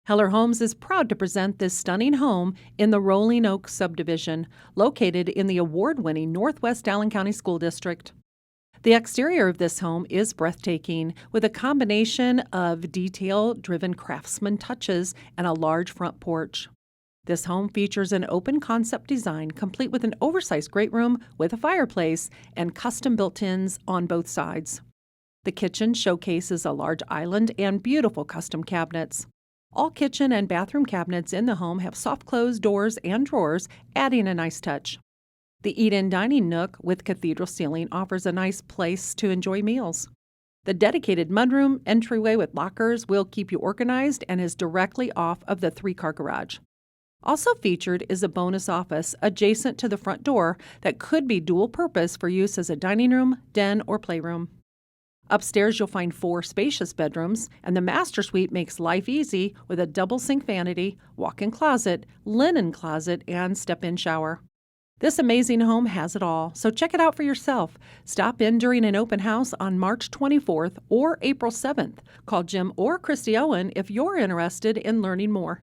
Heller Homes is proud to present this stunning home in the Rolling Oak subdivision, located in the award-winning Northwest Allen County School District. The exterior of this home is breathtaking, with a combination of detail-driven craftsman touches and a large front porch. This home features an open concept design complete with an oversized great room with a fireplace and custom built-ins on both sides. The kitchen showcases a large island and beautiful custom cabinets. All kitchen and bathroom cabinets in the home have soft-close doors and drawers, adding a nice touch. The eat-in dining nook with cathedral ceiling offers a nice place to enjoy meals. The dedicated mudroom entryway with lockers will keep you organized and is directly off of the 3-car garage. Also featured is a bonus office adjacent to the front door that could be dual purpose for use as a dining room, den, or playroom. Upstairs, you'll find 4 spacious bedrooms, and the master suite makes life easy with a double sink vanity, walk-in closet, linen closet, and step-in shower. This amazing home has it all, so check it out for yourself. Stop in during an open house on March 24th or April 7th. Call Jim or Christy Owen if you're interested in learning more.